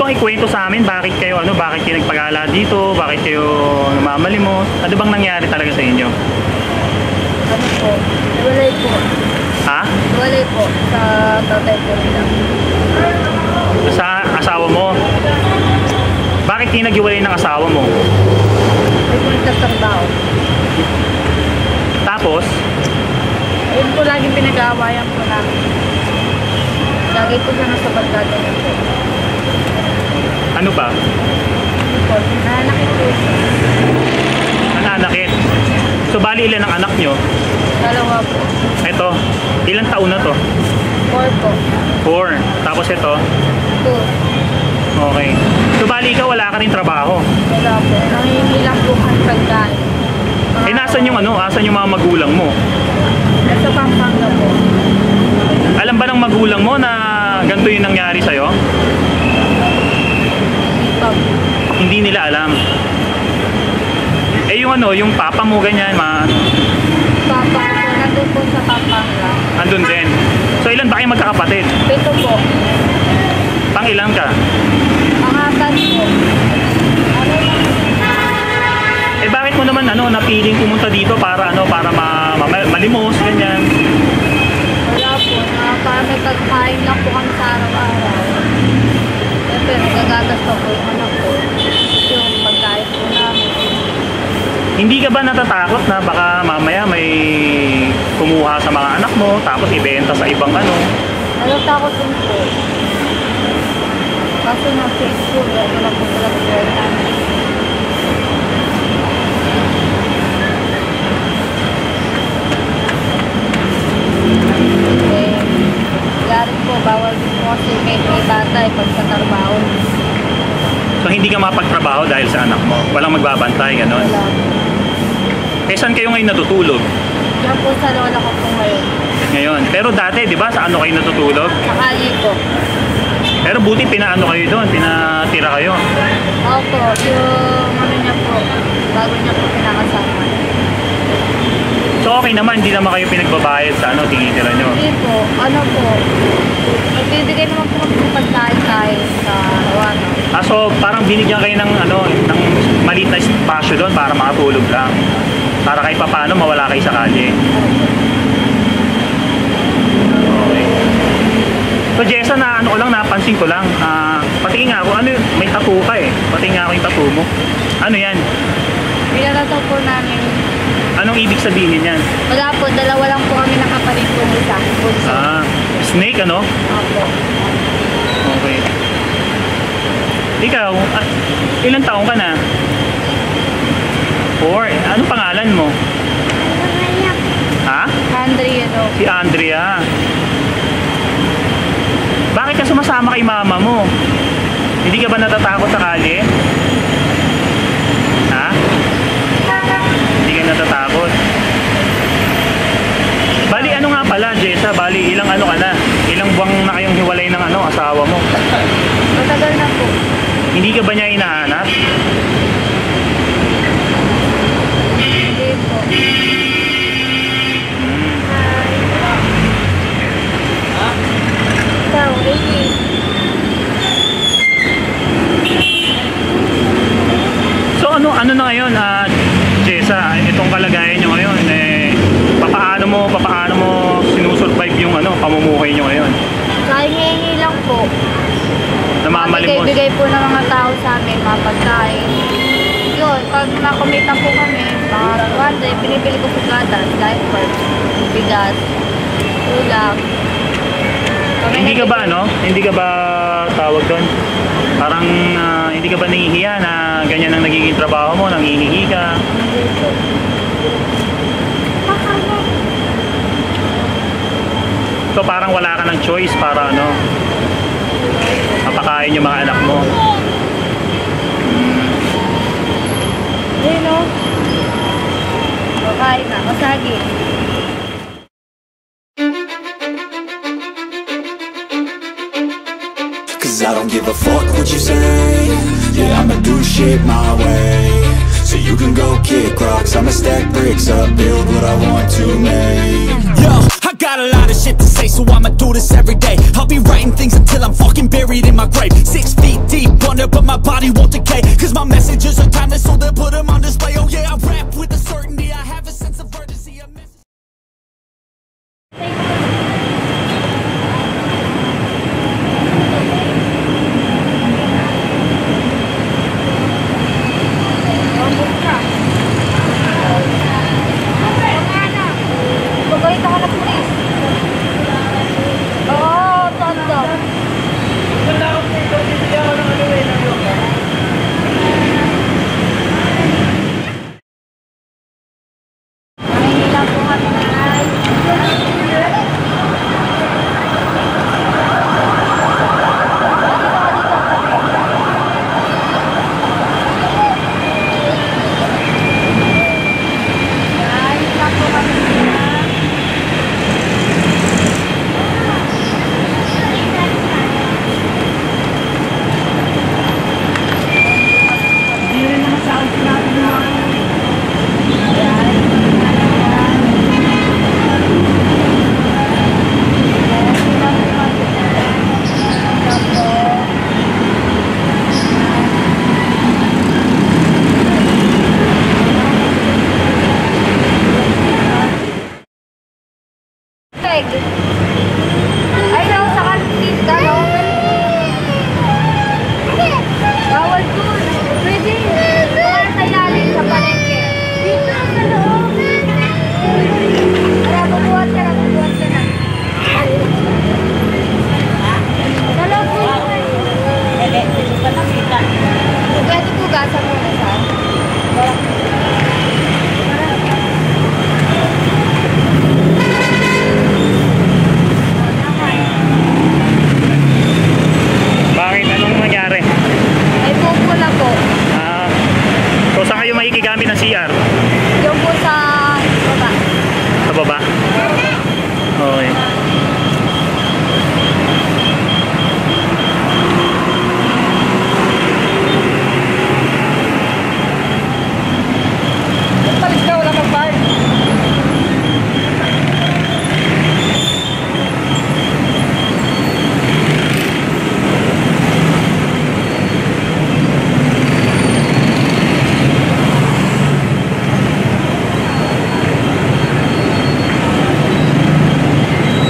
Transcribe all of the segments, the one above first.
bang ikwento sa amin bakit kayo bakit kayo nagpag-ala dito, bakit kayo namamalimos? Ano bang nangyari talaga sa inyo? Ano po? Walay po. Ha? Walay po sa tatay po nila. Sa asawa mo? Bakit kayo naghiwalay ng asawa mo? Ay po nagtatrabaho. Tapos? Ayun po laging pinag-aawayan po namin. Lagi po siya nasa barkada niya po. Ano ba? Ano po? Nananakit po siya. Nananakit? So bali ilan ang anak nyo? Dalawa po. Ito, ilang taon na to? 4 po. 4. Tapos ito? 2. Okay. So bali ikaw wala ka rin trabaho? Wala po. Nangihingi lang po kami pagkain. Eh nasan yung asan yung mga magulang mo? Nasa Pampanga po. Alam ba ng magulang mo na ganito yung nangyari sa'yo? Hindi nila alam. Eh yung papa mo ganyan, Papa po, nandun po sa Pampanga. andun din. So ilan ba kayo magkakapatid? 7 po. Pang ilan ka? Pangapat po. Eh bakit mo naman napiling pumunta dito para malimos ganyan? Wala po. Para may pagkain lang po kami sa araw-araw. Siyempre, nagagatas pa po yung anak ko. Yung pagkain po namin. Hindi ka ba natatakot na baka mamaya may kumuha sa mga anak mo tapos ibenta sa ibang Natatakot din po. Kaso na Facebook, ito lang po talaga gawin namin. Lari po, bawal din po kasi may tatay pagkatrabaho. So hindi ka mapagtrabaho dahil sa anak mo? Walang magbabantay, gano'n? Wala. Eh saan kayo ngayon natutulog? Diyan po sa lola ko po ngayon. Ngayon. Pero dati, di ba, sa kayo natutulog? Sa kali po. Pero buti kayo doon, pinatira kayo. Opo, yung niya po, bago niya po pinakasama. So okay naman, hindi naman kayo pinagbabayad sa tinitira nyo? Hindi po, magbibigay naman po kami ng pagkain sa araw-araw. So parang binigyan kayo ng maliit na espasyo doon para makatulog lang. Para kahit paano mawala kayo sa kalye. Okay. So Jessa, napansin ko lang, patingin nga ako, may tattoo ka eh. Patingin nga ako yung tattoo mo. Ano yan? Pinatato po namin. Anong ibig sabihin yan? Wala po, dalawa lang po kami nakapalit po isa. Snake Opo. Okay. Ikaw, ilang taong ka na? 4. Anong pangalan mo? Ha? Andrea daw. Si Andrea. Bakit ka sumasama kay mama mo? Hindi ka ba natatakot sa kalye? Ha? Hindi ka natatakot? Bali ano nga pala, Jessa? Bali ilang ka na? Ilang buwang na kayong hiwalay ng asawa mo? Matagal na po. Hindi ka ba niya hinahanap? Hindi po. Ikaw, Ricky. So ano na ngayon, Jessa, itong kalagayan nyo ngayon, papaano mo sinusurvive yung pamumuhay nyo ngayon? Kahingi lang po. Namamalimos? Bigay po ng mga tao sa amin, mga pagkain. Yun, pag nakumita po kami, mga rwanda, pinipili ko po gatas, diaper, bigas, ulam. Hindi ka ba tawag doon? Parang hindi ka ba nahihiya na ganyan ang nagiging trabaho mo, nangihingi ka? Hindi po. So parang wala ka ng choice para mapakain yung mga anak mo. Ayun o. Kain na, masagi. Cause I don't give a fuck what you say. Yeah, I'ma do shit my way. So you can go kick rocks, I'ma stack bricks up, build what I want to make. Yo, I got a lot of shit to say, so I'ma do this every day. I'll be writing things until I'm fucking buried in my grave. 6 feet deep under, but my body won't decay. Cause my messages are timeless, so they'll put them on display. Oh yeah, I rap with a certainty, I have a sense of urgency. Paborito ko na pulis. Oo, tondo. Mahihila po kami na ay. Mahihila po kami na. Ayaw sa kantin ka, no? Bawal dun. Pwede. Bawal sa ilalim sa palengke. Dito sa loob. Kaya bubuhat ka na, bubuhat ka na. Sa loob po. Pwede, pwede pa nakita. Pwede tugasan mo na sa. Bakit? Anong nangyari? May buko na po. So saan kayo makikigamit ng CR? Yung po sa baba. Sa baba? Okay. Palis ka, wala kang bar.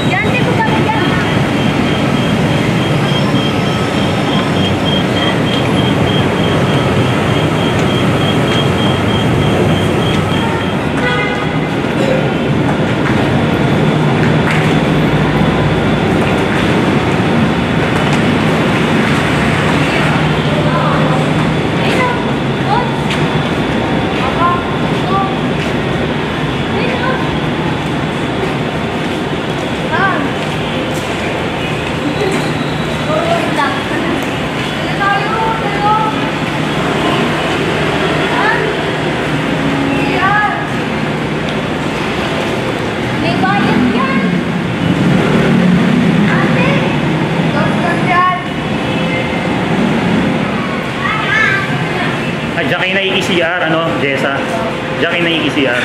Yan, dito kami yan. May bayad yan. Ate, doktor yan. Ay, diyan kayo nai-ECR, ano, Jessa? Diyan kayo nai-ECR.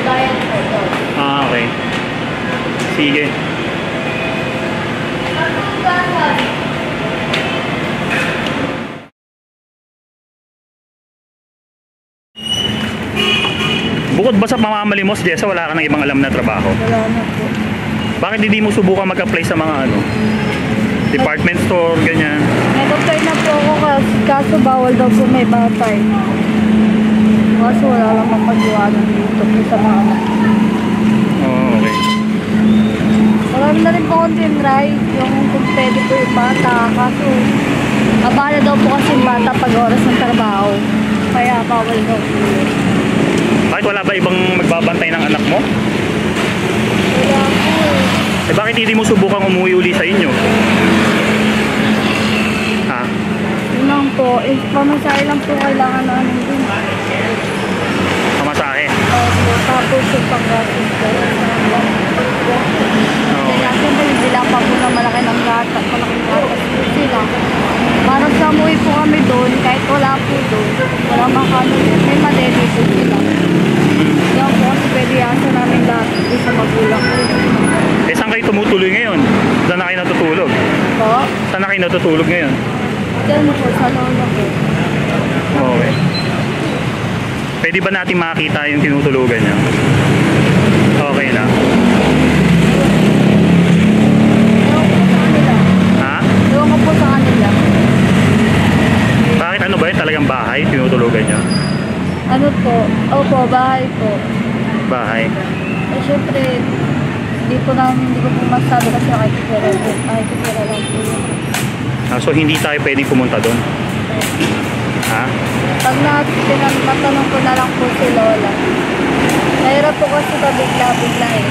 Bayad po to. Okay. Sige. Bukod ba sa pamamalimos, Jessa, wala ka nang ibang alam na trabaho? Wala na po. Bakit hindi mo subukan mag-apply sa mga ano? Department store, ganyan? Nag-apply na po ako kaso bawal daw po may batay. Kaso wala lang mapag-iwanan dito po sa mga anak. Oh, okay. Marami na rin po akong tinry yung kung pwede po yung bata. Kaso abala daw po kasi yung bata pag oras ng trabaho. Kaya bawal daw po yun. Bakit wala ba ibang magbabantay ng anak mo? Wala po. Eh bakit hindi mo subukan umuwi uli sa inyo? Ha? Yun lang po. Pamasahe lang po kailangan namin dun. Pamasahe? Tapos yung pang-gatos ko. Oo. Kaya siyempre hindi lang pa po na malaki ng gata. Malaking gatas po sila. Parang sa umuwi po kami doon, kahit wala po doon. Wala makano yun. May madeli po sila. Kaya po kasi pwede asa namin lahat dito sa magulang ko. Eh, saan kayo tumutuloy ngayon? Saan na kayo natutulog? Po? Saan na kayo natutulog ngayon? Diyan po, sa lolo ko. Okay. Pwede ba natin makakita yung tinutulugan niya? Okay na. Ewan ko sa kanila. Ha? Ewan ko po sa kanila. Bakit ano ba yun? Talagang bahay? Tinutulugan niya? Ano po? Opo, bahay po. Bahay. Eh, syempre, hindi ko po masabi kasi nakikipera lang po yun. So, hindi tayo pwedeng pumunta doon? Ha? Pag natanong ko na lang po si Lola, mahirap po kasi pabigla-bigla eh.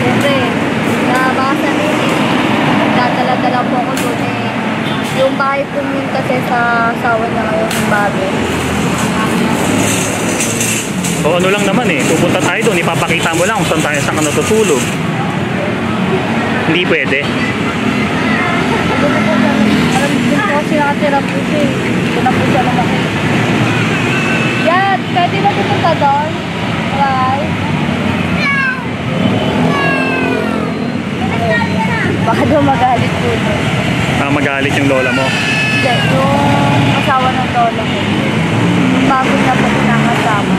Siyempre, baka sabihin eh, dadala-dala po ako doon eh. Yung bahay po yun kasi sa asawa niya ngayon yung bago. O ano lang naman eh, pupunta tayo doon, ipapakita mo lang kung saan ka natutulog. Hindi pwede. Alam din po kasi nakatira po siya eh. Doon na po siya lumaki. Yan! Pwede ba pupunta doon? Right? Baka daw magalit po doon. Magalit yung lola mo. Hindi, yung asawa ng lola ko. Bago na po nakasama.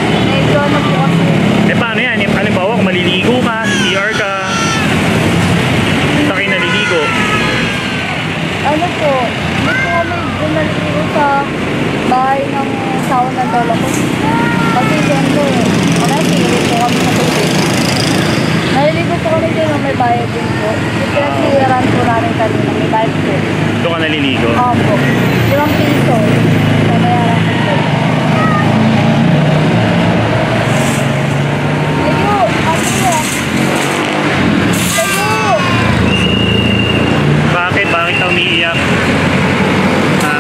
Medyo ano po kasi. Eh paano yan? Halimbawa kung maliligo ka, CR ka, saan kayo naliligo? Ano po, hindi po kami naliligo sa bahay ng asawa ng lola ko. Kasi siyempre, wala siguro po kami sa tubig. Naliligo po kami din may bayad din po. Yung pinag-clearan po namin kanina, may bayad po. Doon ka naliligo? Opo. 5 piso. Nabayaran ko po. Tayo! Tayo! Tayo! Bakit? Bakit ka umiiyak? Ha?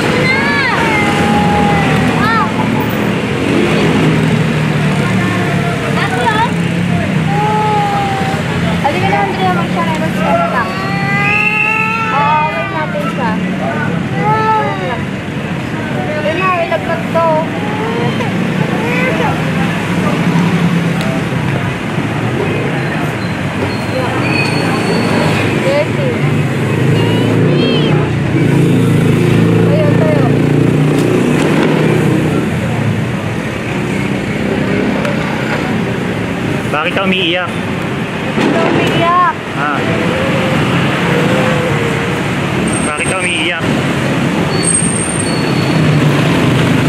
Halika na, Andrea, mag-share. Mag-share ka. Wait natin siya. Yun na, ilaglag to. Dirty. Tayo, tayo. Bakit ka umiiyak? Ito, umiiyak. Ha? Bakit ka umiiyak?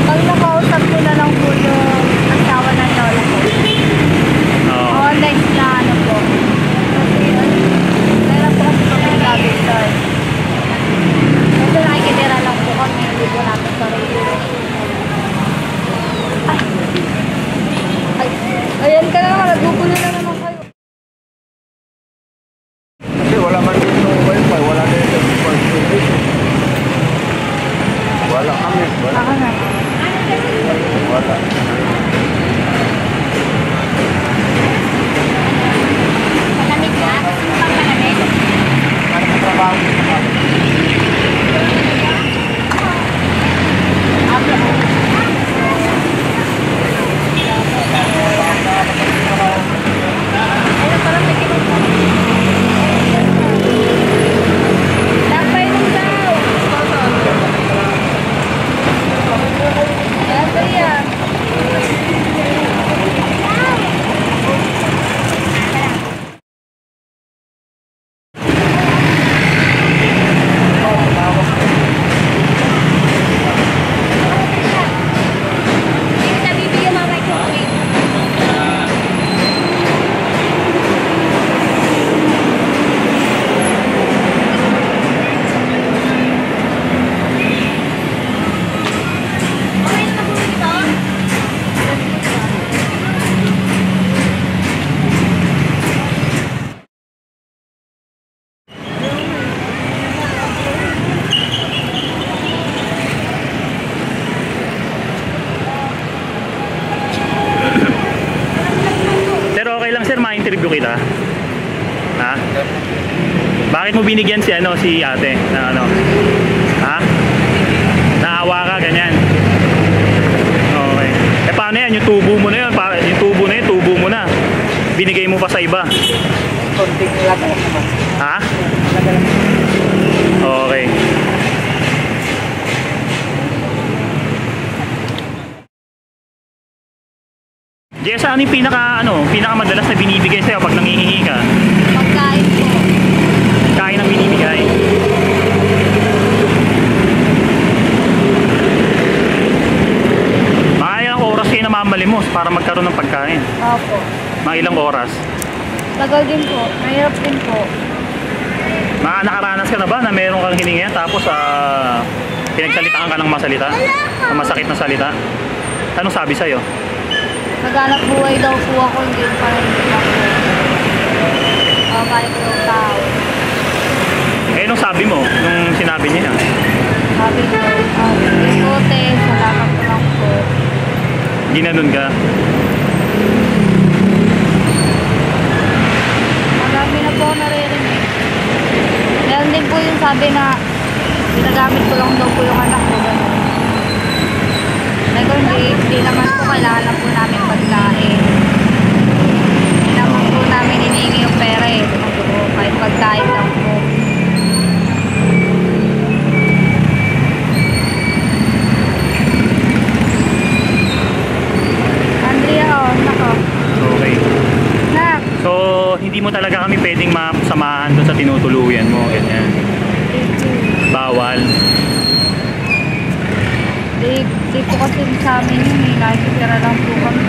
Pag nakausap ko na lang po yung asawa ng lola ko. Oo. Online na ano po. Kasi meron po kasi kami labis doon. Kasi nakikitira lang po kami. Hindi po namin sarili. Ayan ka naman. Nagugulo na naman kayo. Kasi wala man dito wifi, wala din sa wifi. Wala kami, wala. Ako na. Wala. Malamig ka? Gusto mo bang malamig? Ano ang trabaho? Ayun, parang may kinuha. Lakbay nung daw. Lakbay yan. ma-interview kita? Ha? Bakit mo binigyan si ate na Ha? Naawa ka ganyan. Okay. Eh paano yan? Yung tubo mo na yun, yung tubo na yun, binigay mo pa sa iba? Konting laga lang naman. Ha? Laga lang. Okay. Jessa, ano yung pinaka madalas na binibigay sa'yo pag nangihingi ka? Pagkain po. Kain ang binibigay. Mga ilang oras kayo namamalimos para magkaroon ng pagkain? Opo. Mga ilang oras? Tagal din po. Mahirap din po. Nakaranas ka na ba na meron kang hiningi tapos pinagsalitaan ka ng masalita? Na masakit na salita? Anong sabi sa'yo? Naghanap buhay daw po ako, hindi pa rin ako. Balik ko yung tao. Eh, anong sabi mo nung sinabi niya? Sabi ko, hindi po te, salamat po lang po. Ginanon ka? Marami na po ako naririnig. Meron din po yung sabi na ginagamit ko lang daw po yung anak ko. Ganun. Pero hindi naman po kailangan lang po namin pagkain. Hindi naman po namin hinihingi yung pera eh. Kahit pagkain lang po. Andrea, oh, nako. Okay. Nak, So, hindi mo talaga kami pwedeng masamahan doon sa tinutuluyan mo, ganyan. Bawal. di po kasi sa amin yun eh. Nakikitira lang po kami.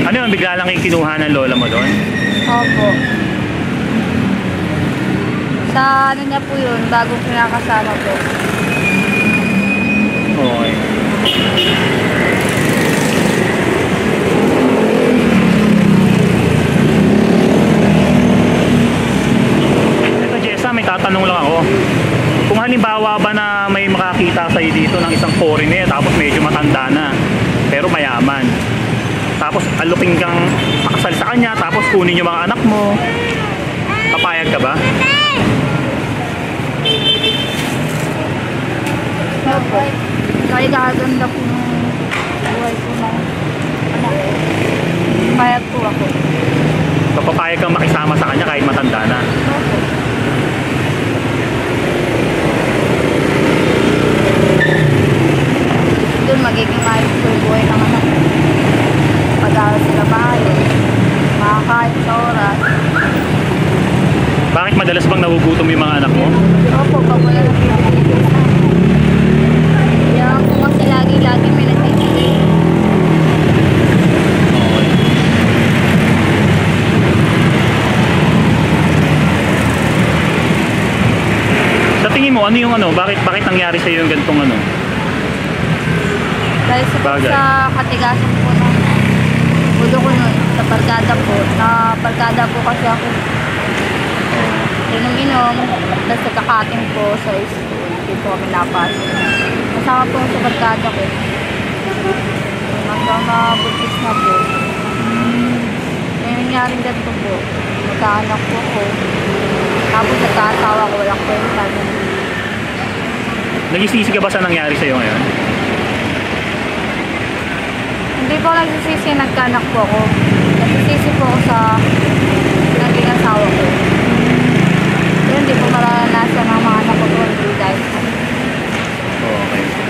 Ano yun, bigla lang yung kinuha ng lola mo doon? Opo. Sa ano niya po yun, bago pinakasama po. Okay. Ito Jessa, may tatanong lang ako. Kung halimbawa ba na may makakita sa'yo dito ng isang foreigner tapos medyo matanda na pero mayaman, tapos alupin kang pakasal sa kanya tapos kunin yung mga anak mo, papayag ka ba? Opo. Kahit kaganda po ng buhay ko na anak ko. Payag po ako. So, papayag kang makisama sa kanya kahit matanda na? Opo. Doon magiging ayos po yung buhay ng anak ko. Pag-aaral sila maayos. Makakain sa oras. Bakit madalas bang nagugutom yung mga anak mo? Opo, pag wala na pinipili sa akin. Yan po kasi lagi-lagi may nagpipili. Sa tingin mo, ano yung bakit nangyari sa'yo yung ganitong Dahil siguro Bagay. sa katigasan po ng ulo ko nun, sa barkada po, na barkada po kasi ako. Inom-inom, tapos nagkakating po sa school, hindi po kami napasok. Kasama po sa barkada ko. Hanggang buntis na po. May nangyaring ganito po. Magkaanak po ko. Tapos nagkaasawa ko, walang kwenta. Nagsisisi ka ba sa nangyari sa'yo ngayon? Hindi po nagsisisi, nagkaanak po ako. Nagsisisi po ako sa naging asawa ko. Pero hindi po maranasan ng mga anak ko po hindi dahil po. Okay.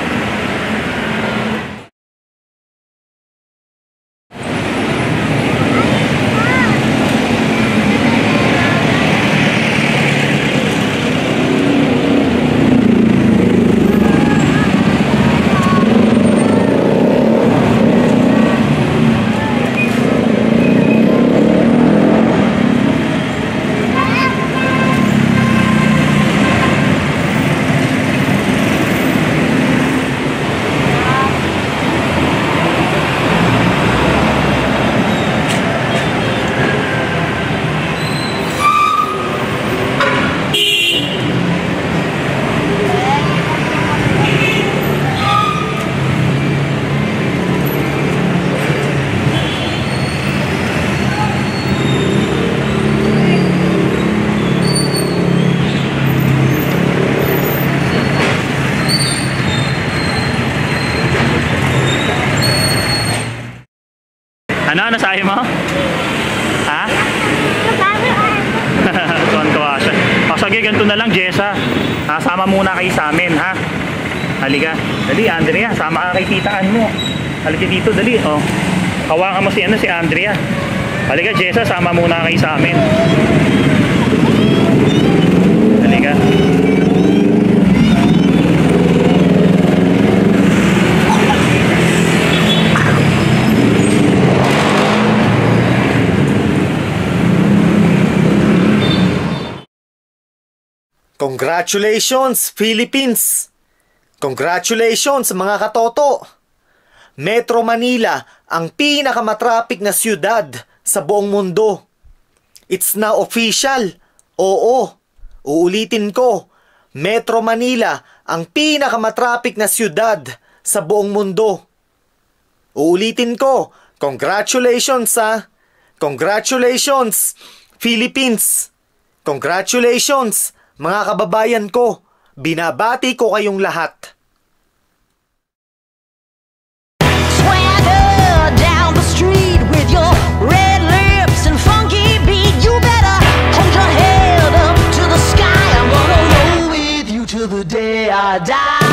Ano sabi mo? Ha? sige, ganito na lang, Jessa. Sama muna kayo sa amin, ha? Halika. Dali, Andrea. Sama ka kay titaan mo. Halika dito, dali. Oh. Hawakan mo si Andrea. Halika, Jessa. Sama muna kayo sa amin. Halika. Congratulations, Philippines! Congratulations, mga katoto! Metro Manila ang pinakamatrapik na siyudad sa buong mundo. It's now official. Oo, uulitin ko. Metro Manila ang pinakamatrapik na siyudad sa buong mundo. Uulitin ko. Congratulations, ha? Congratulations, Philippines! Congratulations, mga kababayan ko. Binabati ko kayong lahat. Swagger down the street with your red lips and funky beat. You better hold your head up to the sky. I'm gonna roll with you till the day I die.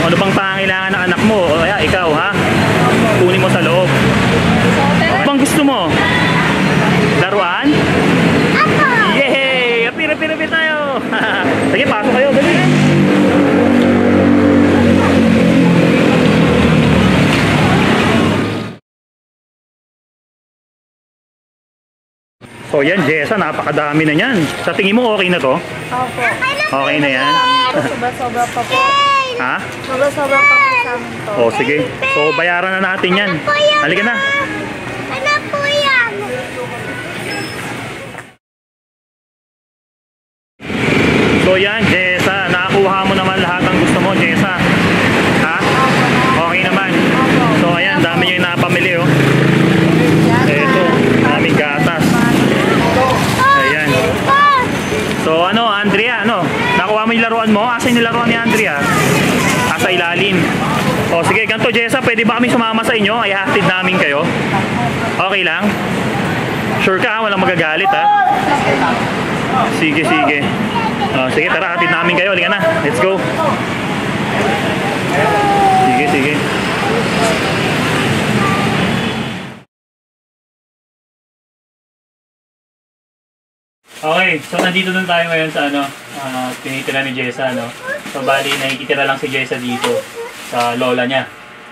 Ano bang pangangailangan ng anak mo? O kaya ikaw, ha? Kunin mo sa loob. Ano bang gusto mo? Laruan? Yay! Apir tayo! Sige, pasok kayo. Dali! So yan, Jessa, napakadami na yan. Sa tingin mo, okay na to? Opo. Okay na yan? Sobra-sobra pa po. Ha? Sobra-sobra pa po sa amin to. O sige. So bayaran na natin yan. Halika na. So yan, Jessa, nakakuha mo naman lahat ng gusto mo, Jessa. Ha? Okay naman. So ayan, dami nyo yung napamili oh. Ito, daming gatas. Ayan. So ano, Andrea, ano? Nakuha mo yung laruan mo? Asan yung laruan ni Andrea? Sa ilalim. O sige, ganito Jessa, pwede ba kami sumama sa inyo? Ay hatid namin kayo. Okay lang? Sure ka, walang magagalit ha? Sige, sige. O, sige, tara, hatid namin kayo. Halika na, let's go. Sige, sige. Okay, so nandito na tayo ngayon sa ano, tinitira ni Jessa, no? So bali, nakikitira lang si Jessa dito sa lola niya.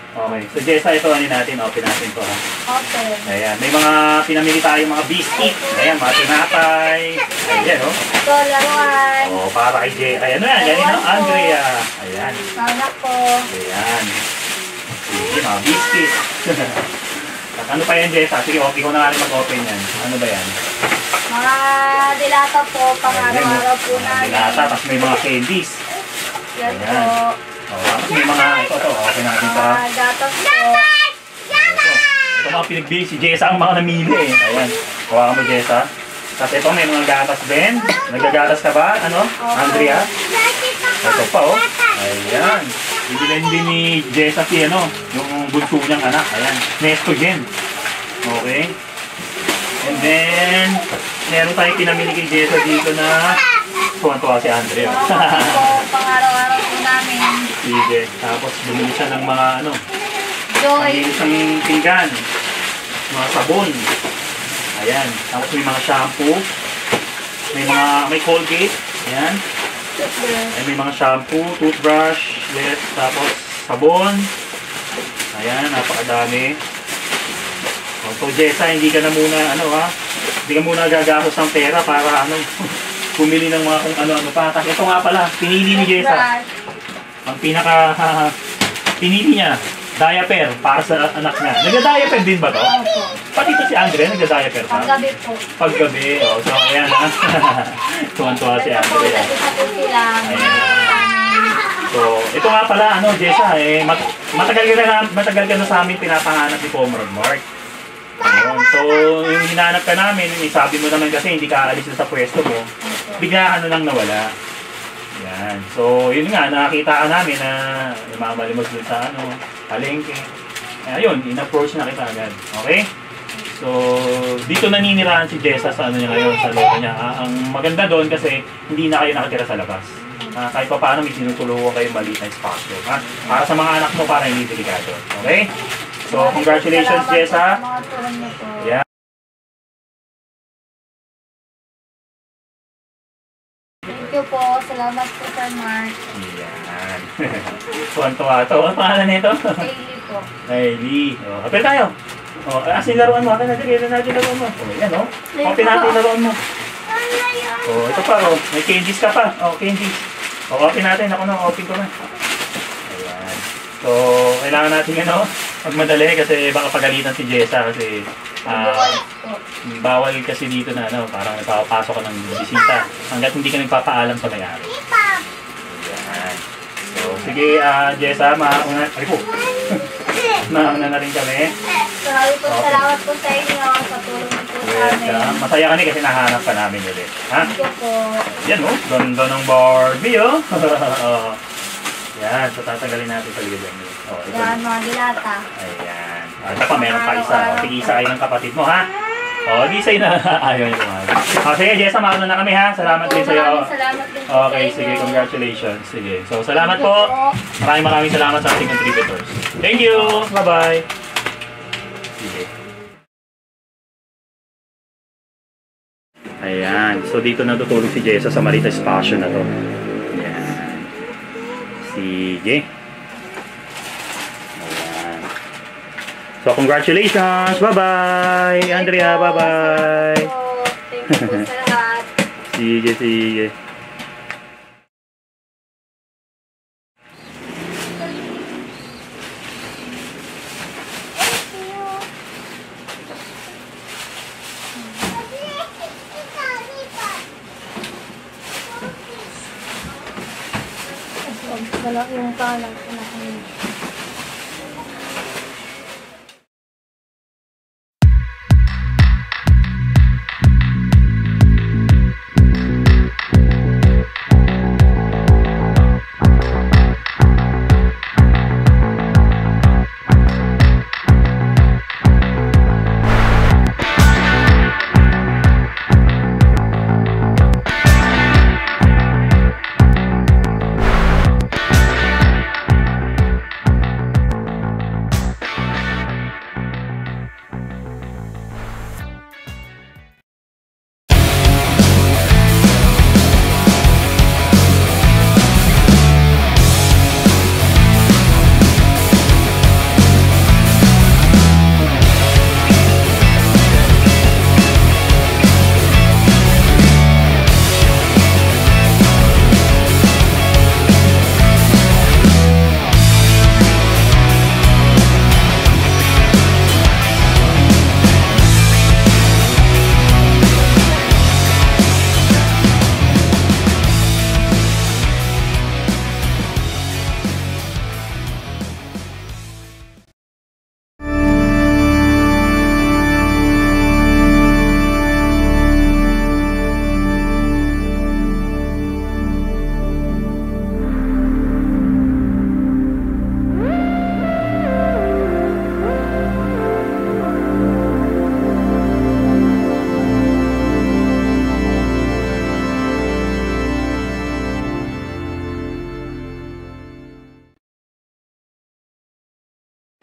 Okay, so Jessa, ito ano natin, open natin to ha. Okay. Ayan, may mga pinamili tayo mga biscuit. Ayan, mga tinapay. Ayan, oh. Ito, laruan. Oh, para kay Jessa. Ayan na, yan no? Andrea. Ayan. Anak ko. Ayan. Sige, mga biscuit. Ano pa yan, Jessa? Sige, okay ko na nga rin mag-open yan. Ano ba yan? Mga dilata po, pang-araw-araw po namin. Dilata, tapos may mga candies. Yan Ayan. po. Oh, tapos may mga, ito, okay natin pa. Mga gatas po. Ito mga pinagbili si Jessa ang mga namili eh. Ayan, hawakan mo Jessa. Tapos ito may mga gatas din. Nagagatas ka ba? Ano? Andrea? Ito pa oh. Ayan. Bibilin din ni Jessa si ano, yung bunso niyang anak. Ayan. Nestogen. Okay. And then, meron tayong pinamili kay Jessa dito na tuwan-tuwa si Andrea. Pang-araw-araw po namin. Sige. Tapos bumili siya ng mga ano, Joy. bumili siyang pinggan, mga sabon. Ayan. Tapos may mga shampoo. May Colgate. Ayan. Ay, may mga shampoo, toothbrush, yes, tapos sabon. Ayan, napakadami. So Jessa, hindi ka na muna ano ha, hindi ka muna gagastos ng pera para ano, bumili ng mga kung ano-ano pa. Kasi ito nga pala, pinili ni Jessa. Ang pinaka pinili niya, diaper para sa anak niya. Nagda-diaper din ba to? Pati ito si Andre, nagda-diaper pa? Paggabi po. Paggabi, oh, so ayan ha. Tuwan-tuwa si Andre. So, ito nga pala, ano, Jessa, eh, matagal ka na sa amin pinapanganap si Comrade Mark. Ayun. So, yung hinanap ka namin, sabi mo naman kasi hindi ka aalis sa pwesto mo, bigla ano lang nawala. Yan. So, yun nga, nakakita ka namin na mamalimos dun sa ano, palengke. Ayun, in-approach na kita agad. Okay? So, dito naninirahan si Jessa sa ano niya ngayon, sa lola niya. Ang maganda doon kasi hindi na kayo nakatira sa labas. Kahit pa paano may tinutulungan kayo maliit na espasyo. Para sa mga anak mo, para hindi delikado. Okay? So, congratulations, Jessa. Yeah. Thank you po. Salamat po, Sir Mark. Yan. Tuwan-tuwa ito. Ano pangalan nito? Hailey po. Hailey. O, kapil tayo. O, asin laruan mo. Akin natin laruan mo. O, yan o. Open natin laruan mo. O, ito pa o. May candies ka pa. O, candies. O, open natin. Ako na, open ko na. Ayan. So, kailangan natin ano, magmadali kasi baka pagalitan si Jessa kasi bawal kasi dito na ano, parang nagpapasok ka ng bisita hanggat hindi ka nagpapaalam sa may-ari. Ayan. So, sige, Jessa, mauna. Ay po. Mauna na rin kami. Salamat po sa inyo sa tulong po sa amin. Masaya kami kasi nahanap ka namin ulit. Ha? Thank you po. Yan oh, ganda ng Barbie oh. Yan, so tatagalin natin sa ligan niyo. Oh, ito. Yan, mga dilata. Ayan. Ito pa, meron pa isa. Tig-isa kayo ng kapatid mo, ha? O, di sa'yo na. Ayaw niyo naman. O, sige, Jessa, mauna na kami, ha? Salamat din sa'yo. Salamat din po Okay, sige, congratulations. Sige. So, salamat po. Maraming salamat sa ating contributors. Thank you. Bye-bye. Sige. Ayan. So, dito natutulog si Jessa sa maliit na espasyo na to. Ayan. Sige. Ayan. So, congratulations! Bye-bye! Andrea, bye-bye! Thank you po sa lahat. Sige, sige. Wala yung kanan.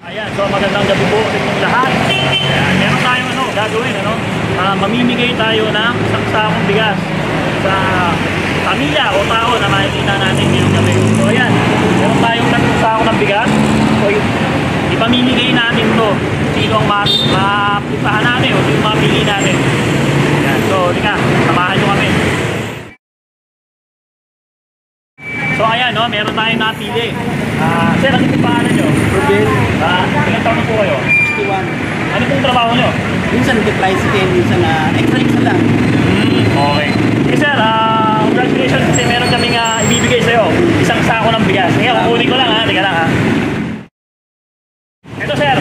Ayan, so magandang gabi po sa inyong lahat. Ayan, meron tayong gagawin, mamimigay tayo ng isang sakong bigas sa pamilya o tao na makikita natin ngayong gabi. So ayan, meron tayong 3 sako ng bigas. So ipamimigay natin to. Sino ang mapuntahan natin o sino mapili natin. Ayan, so tika, samahan nyo kami. So ayan, meron tayong napili. Sir, ano yung pangalan nyo? Rubel, Ilang taon na po kayo? 61. Ano pong trabaho nyo? Minsan nag-tricycle, minsan extra lang. Okay. Okay sir, congratulations kasi meron kaming ibibigay sa'yo. Isang sako ng bigas. Ngayon, kukunin ko lang ha. Teka lang ha. Ito sir,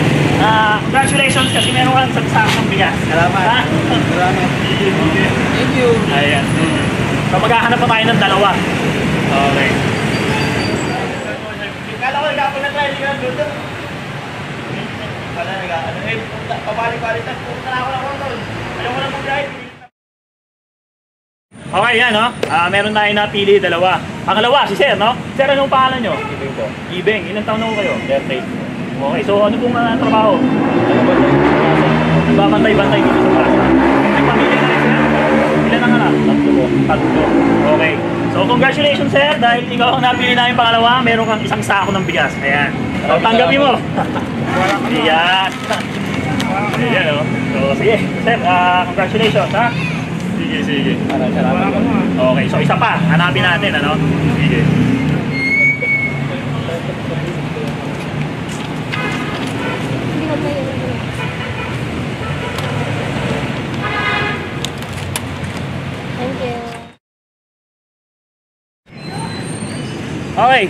congratulations kasi meron kang isang sako ng bigas. Salamat. Ha? Salamat. Thank you. Ayan. So maghahanap pa tayo ng dalawa. Okay. Kala ko nagkapon na tayo dito. Kala pabalik-balik punta na ako ng konton. Ayaw ko lang mag-drive. Okay, yan meron tayo napili, dalawa. Pangalawa, si Sir, no? Sir, anong pangalan nyo? Ibeng po. Ibeng, ilang taon na po kayo? 30. Okay, so ano pong trabaho? Babantay-bantay dito sa plaza. May pamilya na rin, Sir? Ilan ang anak? 3 po. 3. Okay. So congratulations sir, dahil ikaw ang napili namin pangalawa, meron kang isang sako ng bigas. Ayan. So tanggapin mo. Ayan. Ayan So sige, sir, congratulations ha. Sige. Okay, so isa pa, hanapin natin Sige. Thank you. Okay,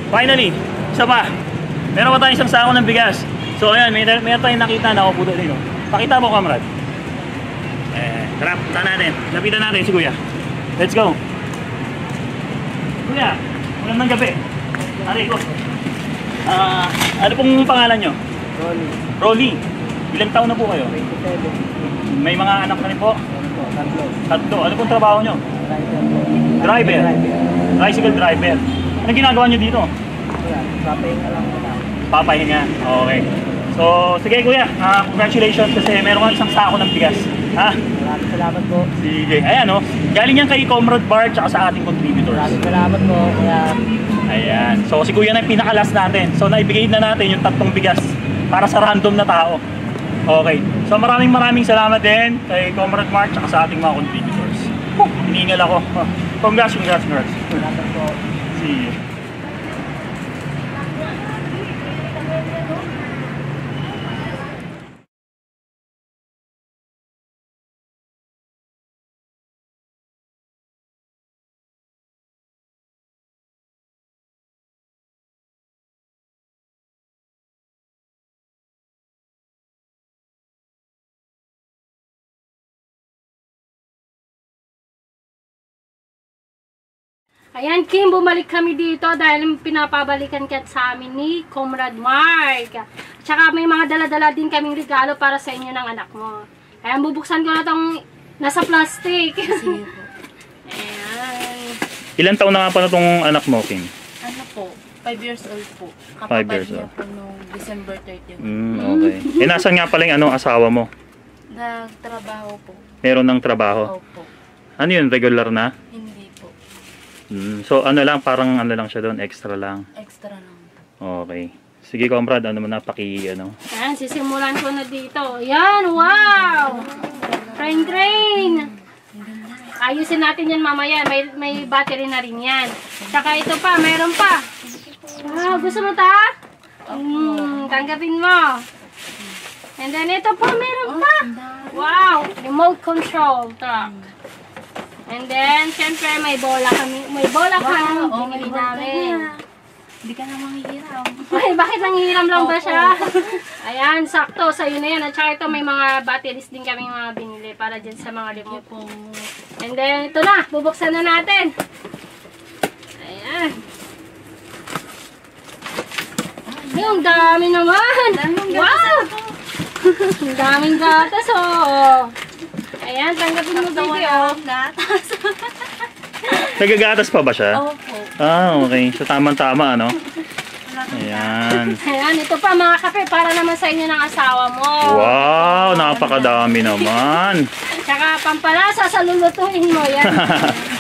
finally, isa pa. Meron pa tayong isang sako ng bigas. So ayan, may tayong nakita na upo doon. Pakita mo, kamrad. Tara, punta natin. Lapitan natin si Kuya. Let's go. Kuya, magandang gabi. Aray ko. Ano pong pangalan nyo? Rolly. Ilang taon na po kayo? 27. May mga anak na rin po? 3. Ano pong trabaho nyo? Driver. Tricycle driver. Anong ginagawa nyo dito? Papahinga lang muna. Papahinga. Okay. So, sige kuya, congratulations kasi meron kang isang sako ng bigas. Ha? Maraming salamat po. Sige. Ayan galing yan kay Comrade Bar tsaka sa ating contributors. Maraming salamat po. Kaya Ayan. So, si kuya na yung pinaka-last natin. So, naibigay na natin yung 3 bigas para sa random na tao. Okay. So, maraming salamat din kay Comrade Mark tsaka sa ating mga contributors. Hiningal ako. Congrats. salamat po. See you. Ayan, Kim, bumalik kami dito dahil pinapabalikan ka sa amin ni Comrade Mark. Tsaka may mga dala-dala din kaming regalo para sa inyo ng anak mo. Ayan, bubuksan ko na itong nasa plastic. Sige po. Ayan. Ilan taon na nga pala itong anak mo, Kim? Ano po? 5 years old po. 5 years niya old. po nung December 30. Okay. Nasaan nga pala yung asawa mo? Nagtrabaho po. Meron ng trabaho? Opo. Ano yun, regular na? Hindi po. So ano lang, parang ano lang siya doon, extra lang. Extra lang po. Okay. Sige, comrade, ano mo na, Ayan, sisimulan ko na dito. Ayan, wow! Rain. Ayusin natin yan mamaya. May battery na rin yan. Tsaka ito pa, mayroon pa. Wow, gusto mo ta? Tanggapin mo. And then ito pa, mayroon pa. Wow, remote control truck. And then, syempre, may bola kami. May bola kami. Binili namin. Hindi ka na manghihiram. Ay, bakit nangihiram lang ba siya? Ayan, sakto. Sa'yo na yan. At saka ito, may mga batteries din kami mga binili para dyan sa mga remote. And then, ito na. Bubuksan na natin. Ayan. Ay, ang dami naman. Wow! Ang daming gatas, oh. Ayan, tanggapin mo dito, oh. Gatas. Nagagatas pa ba siya? Opo. Okay. So tamang-tama, ano? Ayan. Ayan, ito pa mga kape para naman sa inyo ng asawa mo. Wow, napakadami naman. Tsaka pampalasa sa lulutuin mo, yan.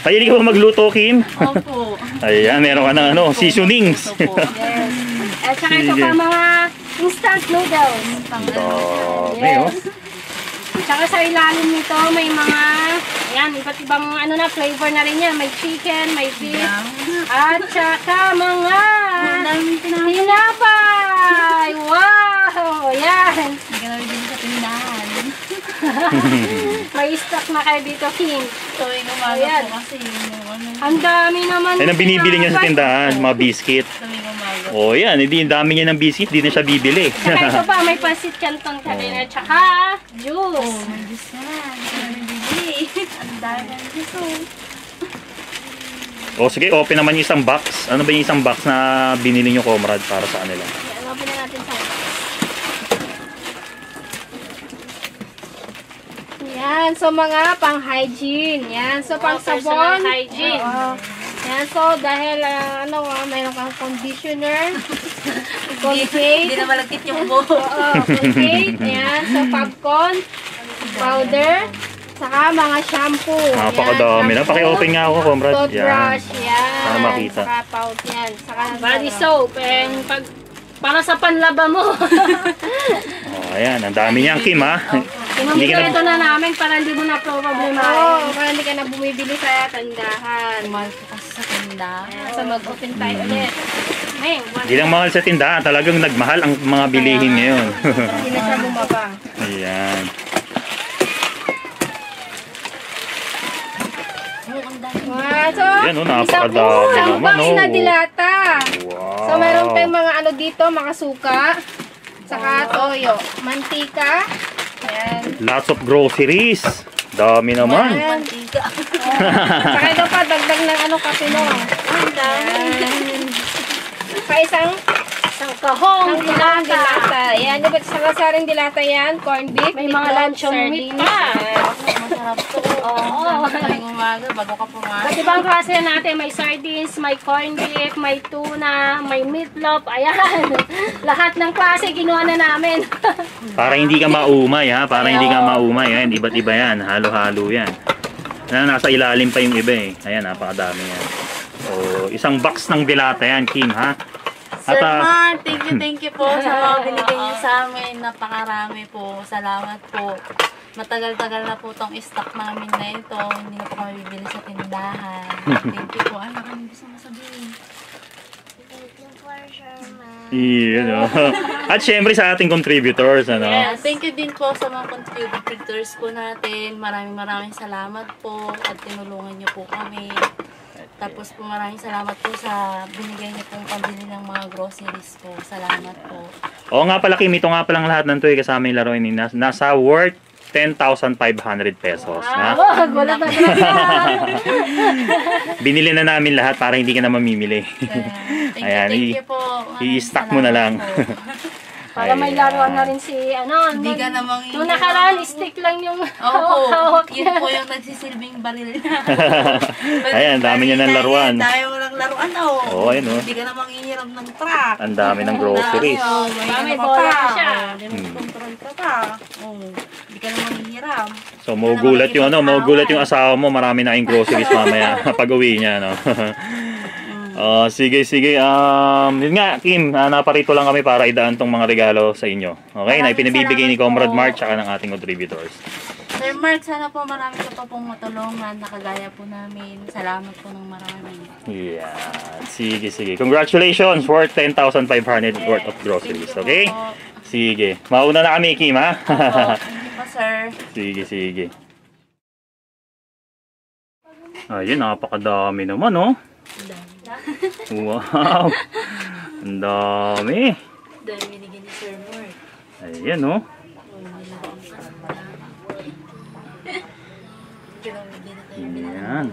Mahilig ka ba magluto, Kim? Opo. Ayan, meron ka ng seasonings. Yes. At saka ito Sige. pa mga instant noodles. Dami, oh. Tsaka sa ilalim nito may mga, ayan, iba't ibang ano na, flavor na rin yan. May chicken, may beef, at saka mga tinapay. Wow! Ayan. Hindi ka na bibili sa tindahan. May stock na kayo dito, Kim. Tuwing umaga Ayan. po kasi yung ano. Ang dami naman. Yan ang binibili niya sa tindahan, mga biscuit. Tuwing umaga. Oh, yan. Hindi, ang dami niya ng biscuit, di na siya bibili. Tsaka ito pa, may pancit canton ka rin. At saka, juice. May Diyos na. Hindi ka na bibili. Ang dami ng Diyos. O sige, open naman yung isang box. Ano ba yung isang box na binili niyo, comrade, para sa kanila? Ayan, open na natin sa Yan, so mga pang-hygiene. Yan, so pang-sabon. Hygiene. Yan, so dahil mayroon kang conditioner, Colgate. Hindi na malagkit yung buhok. Colgate. Yan, so popcorn, powder, saka mga shampoo. Napakadami na. Paki-open nga ako, comrade. Yan. Toothbrush, yan. Para makita. Saka pout yan. Saka body soap. And para sa panlaba mo. Oh, ayan. Ang dami niyan, Kim, ha? Hindi ka na- Ito na namin para hindi mo na problema. Oo, para hindi ka na bumibili sa tindahan. Mahal po kasi sa tindahan. So mag-open tayo ulit. Hey, Hindi lang mahal sa tindahan. Talagang nagmahal ang mga bilihin ngayon. hindi na siya bumaba. Ayan. So, Yan, oh, napakadami isang naman, box oh. na dilata. Wow. So, meron tayong mga ano dito, mga suka, saka toyo, mantika, ayan. Lots of groceries. Dami naman. Ayan. Saka ito pa, dagdag ng ano kasi no. Ayan. Saka isang kahong dilata. Ayan, di ba sa rin dilata yan? Corned beef, may mga luncheon meat pa. Masarap to. Oo. Tuwing umaga, bago ka pumasok. At ibang klase natin, may sardines, may corned beef, may tuna, may meatloaf, ayan. Lahat ng klase ginawa na namin. Para hindi ka maumay, ha? Para hindi ka maumay. Ayan, iba't iba yan. Halo-halo yan. Nasa ilalim pa yung iba, eh. Ayan, napakadami yan. So, isang box ng dilata yan, Kim, ha? Sir Mark, thank you po sa mga binigay niyo sa amin. Napakarami po. Salamat po. Matagal-tagal na po tong stock namin na ito. Hindi na po kami bibili sa tindahan. Thank you po. Ano kami gusto mo sabihin? Iyan, oh. At syempre sa ating contributors, ano? Yes. Thank you din po sa mga contributors po natin. Maraming salamat po at tinulungan niyo po kami. Tapos po maraming salamat po sa binigay niyo pong pambili ng mga groceries po. Salamat po. Oo nga pala, Kim, ito nga palang lahat ng to, eh, kasama yung laruin ni nasa worth 10,500 pesos. Ha? Wag, wala na Binili na namin lahat para hindi ka na mamimili. Ayan, Thank you po. i-stack mo na lang. Para may laruan na rin si, Hindi ka namang nung nakaraan, stick lang yung Opo, hawak yun niya. po yung nagsisilbing baril niya. Ayan, dami niya ng laruan. Dami mo ng laruan, oh. Oo, ayun, oh. Hindi ka namang ihiram ng truck. Ang dami ng groceries. Oh, May ano bola pa. siya. Control ka pa. Oh, hindi ka namang ihiram. So, magugulat yung magugulat yung asawa mo, marami na kayong groceries mamaya pag-uwi niya, no? Sige. Yun nga, Kim, naparito lang kami para idaan tong mga regalo sa inyo. Okay, na ipinabibigay ni Comrade Mark tsaka ng ating contributors. Sir Mark, sana po marami ka pa pong matulungan na kagaya po namin. Salamat po ng marami. Yeah. Sige. Congratulations worth 10,500 worth of groceries, okay? Sige. Mauna na kami, Kim, ha? Thank you po, sir. Sige. Ayun, napakadami naman, oh. Wow. Ang dami. Dahil binigyan ni Sir Mark. Ayan, oh. Ayan.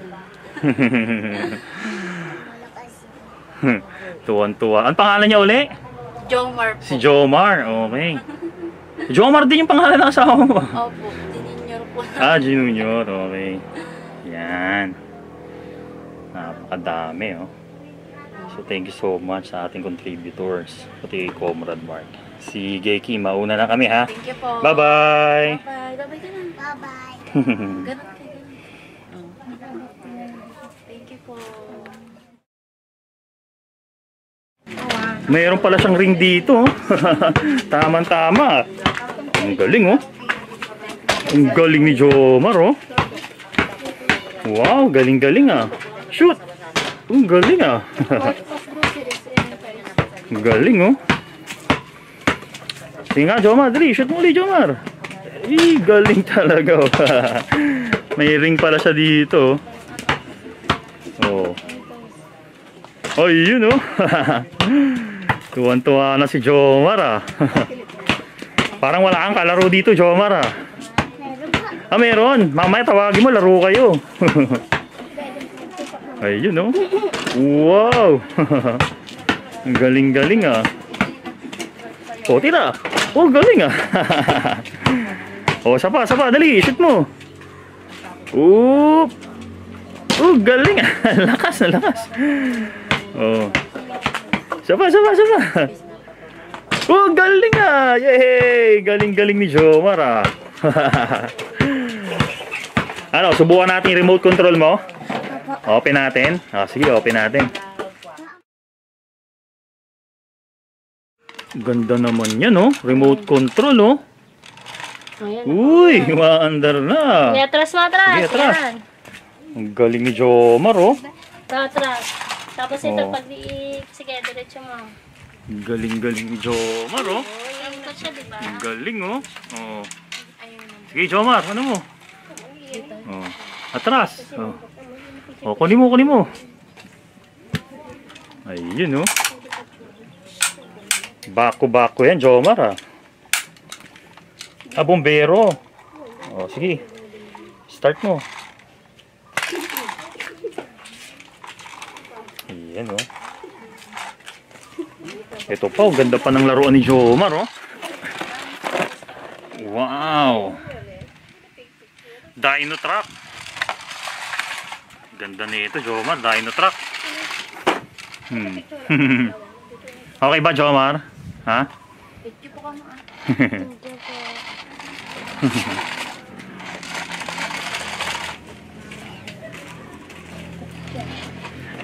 Tuwan-tuwa. Ang pangalan niya uli? Jomar po. Si Jomar. Okay. Jomar din yung pangalan ng asawa mo. Opo, Junior po. Junior. Okay. Yan. Napakadami, oh. So, thank you so much sa ating contributors. Pati kay Comrade Mark. Sige, Kim. Mauna na kami, ha? Thank you po. Bye-bye. Bye-bye. Bye-bye ka na. Bye-bye. Ganun ka, ganun. Thank you po. Mayroon pala siyang ring dito. Tama-tama. Ang galing, oh. Ang galing ni Jomar, oh. Wow, galing-galing, ah. Shoot. Ang galing, ah. Ang galing, oh. Sige nga, Jomar. Dali, shoot mo ulit, Jomar. Galing talaga, oh. May ring pala siya dito, oh. Ay, yun, oh. Tuwan-tuwa na si Jomar, ah. Parang wala kang kalaro dito, Jomar, ah. Meron. Mamaya tawagin mo, laro kayo. Ayun, oh. Wow. Ang galing-galing, ah. Tira. Galing, ah. Sapa. Dali, shoot mo. Galing, ah. Lakas. Sapa. Galing, ah. Yay! Galing ni Jomar, ah. Subukan natin yung remote control mo. Open natin. Sige, open natin. Ganda naman yan, oh. Remote control, oh. Uy, maandar na. Atras. Sige, atras. Yan. Ang galing ni Jomar, oh. Atras. Tapos ito, Oh. sige, diretso mo. Ang galing ni Jomar, oh. Yung ikot siya, diba? Ang galing, oh. Sige, Jomar, ano mo? Atras. Kunin mo. Ayun, oh. Bako yan, Jomar, ah. Bombero. Sige. Start mo. Ayan, oh. Ito pa, ganda pa ng laruan ni Jomar, oh. Wow. Dino truck. Ganda nito, Jomar. Dino truck. Okay ba, Jomar? Ha?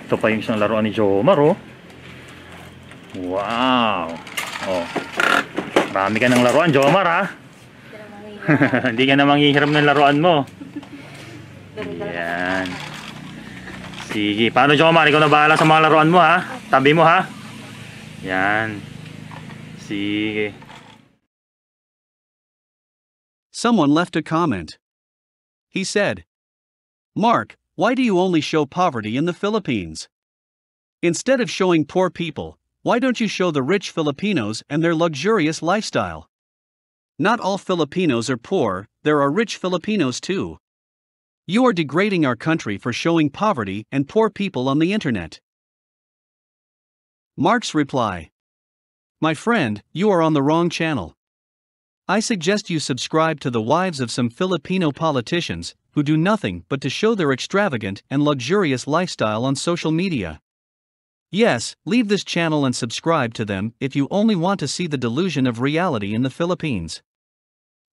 Ito pa yung isang laruan ni Jomar, oh. Wow. Marami ka ng laruan, Jomar, ha? Hindi ka na manghihiram ng laruan mo. Yan. Sige. Paano, Jomar? Ikaw na bahala sa mga laruan mo, ha? Tabi mo, ha? Yan. Sige. Someone left a comment. He said, "Mark, why do you only show poverty in the Philippines? Instead of showing poor people, why don't you show the rich Filipinos and their luxurious lifestyle? Not all Filipinos are poor, there are rich Filipinos too. You are degrading our country for showing poverty and poor people on the internet. Mark's reply. My friend, you are on the wrong channel. I suggest you subscribe to the wives of some Filipino politicians who do nothing but to show their extravagant and luxurious lifestyle on social media. Yes, leave this channel and subscribe to them if you only want to see the delusion of reality in the Philippines.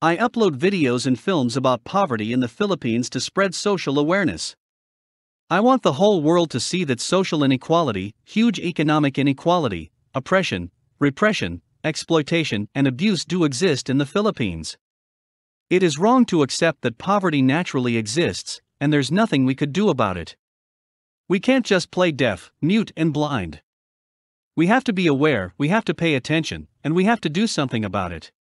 I upload videos and films about poverty in the Philippines to spread social awareness. I want the whole world to see that social inequality, huge economic inequality, oppression, repression, exploitation, and abuse do exist in the Philippines. It is wrong to accept that poverty naturally exists, and there's nothing we could do about it. We can't just play deaf, mute, and blind. We have to be aware, we have to pay attention, and we have to do something about it.